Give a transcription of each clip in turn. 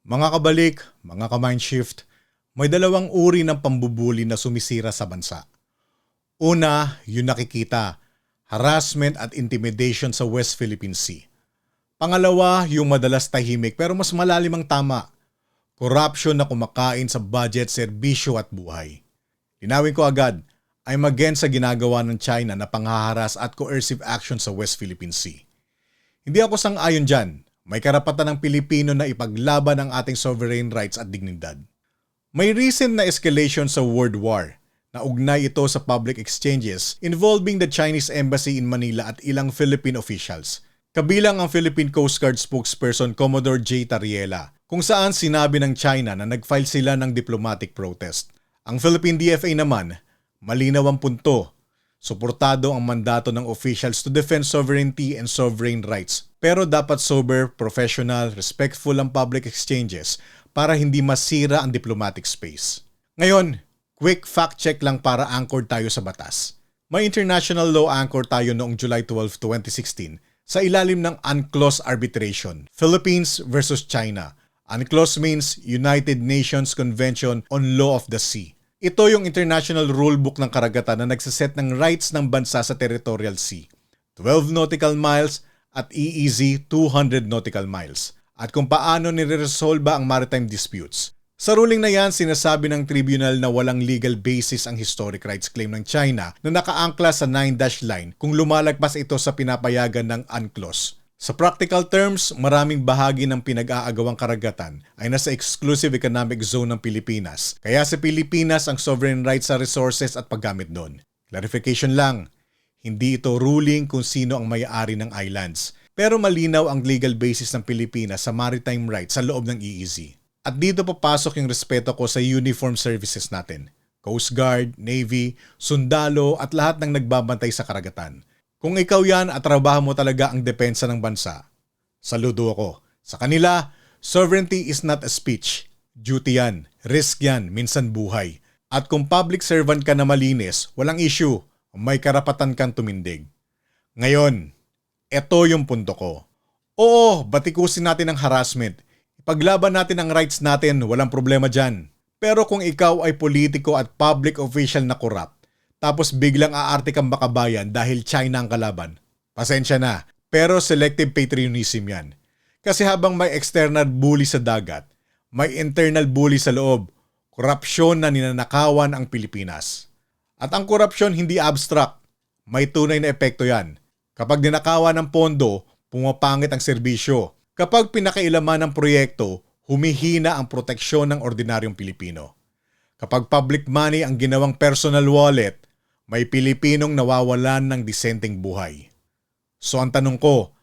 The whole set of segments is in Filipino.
Mga kabalik, mga ka-mindshift, may dalawang uri ng pambubuli na sumisira sa bansa. Una, yung nakikita, harassment at intimidation sa West Philippine Sea. Pangalawa, yung madalas tahimik pero mas malalim ang tama, corruption na kumakain sa budget, serbisyo at buhay. Linawin ko agad, I'm against sa ginagawa ng China na panghaharas at coercive action sa West Philippine Sea. Hindi ako sang-ayon dyan. May karapatan ng Pilipino na ipaglaban ang ating sovereign rights at dignidad. May recent na escalation sa world war na ugnay ito sa public exchanges involving the Chinese Embassy in Manila at ilang Philippine officials. Kabilang ang Philippine Coast Guard spokesperson Commodore J. Tariela, kung saan sinabi ng China na nag-file sila ng diplomatic protest. Ang Philippine DFA naman, malinaw ang punto. Suportado ang mandato ng officials to defend sovereignty and sovereign rights. Pero dapat sober, professional, respectful ang public exchanges para hindi masira ang diplomatic space. Ngayon, quick fact check lang para anchored tayo sa batas. May international law anchor tayo noong July 12, 2016 sa ilalim ng UNCLOS arbitration, Philippines versus China. UNCLOS means United Nations Convention on Law of the Sea. Ito yung international rulebook ng karagatan na nagsaset ng rights ng bansa sa territorial sea. 12 nautical miles at EEZ 200 nautical miles. At kung paano nire-resolba ang maritime disputes. Sa ruling na yan, sinasabi ng tribunal na walang legal basis ang historic rights claim ng China na nakaangkla sa 9-dash line kung lumalagpas ito sa pinapayagan ng UNCLOS. Sa practical terms, maraming bahagi ng pinag-aagawang karagatan ay nasa exclusive economic zone ng Pilipinas. Kaya sa Pilipinas ang sovereign rights sa resources at paggamit doon. Clarification lang, hindi ito ruling kung sino ang may-ari ng islands. Pero malinaw ang legal basis ng Pilipinas sa maritime rights sa loob ng EEZ. At dito papasok yung respeto ko sa uniform services natin. Coast Guard, Navy, sundalo at lahat ng nagbabantay sa karagatan. Kung ikaw yan at trabaho mo talaga ang depensa ng bansa, saludo ako. Sa kanila, sovereignty is not a speech. Duty yan, risk yan, minsan buhay. At kung public servant ka na malinis, walang issue, may karapatan kang tumindig. Ngayon, ito yung punto ko. Oo, batikusin natin ang harassment. Ipaglaban natin ang rights natin, walang problema dyan. Pero kung ikaw ay politiko at public official na corrupt, tapos biglang aarte kang makabayan dahil China ang kalaban, pasensya na, pero selective patriotism yan. Kasi habang may external bully sa dagat, may internal bully sa loob, korupsyon na ninanakawan ang Pilipinas. At ang korupsyon hindi abstract, may tunay na epekto yan. Kapag dinakawan ng pondo, pumapangit ang serbisyo. Kapag pinakailaman ng proyekto, humihina ang proteksyon ng ordinaryong Pilipino. Kapag public money ang ginawang personal wallet, may Pilipinong nawawalan ng disenteng buhay. So ang tanong ko,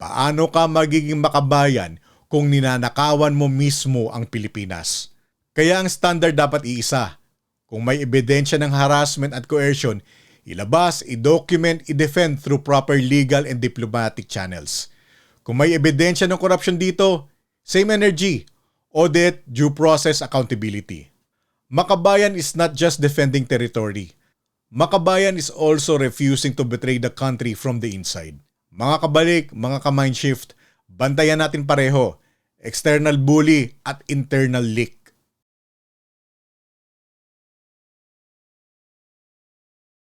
paano ka magiging makabayan kung ninanakawan mo mismo ang Pilipinas? Kaya ang standard dapat iisa. Kung may ebidensya ng harassment at coercion, ilabas, i-document, i-defend through proper legal and diplomatic channels. Kung may ebidensya ng corruption dito, same energy, audit, due process, accountability. Makabayan is not just defending territory. Makabayan is also refusing to betray the country from the inside. Mga kabalik, mga ka-mindshift, bantayan natin pareho, external bully at internal leak.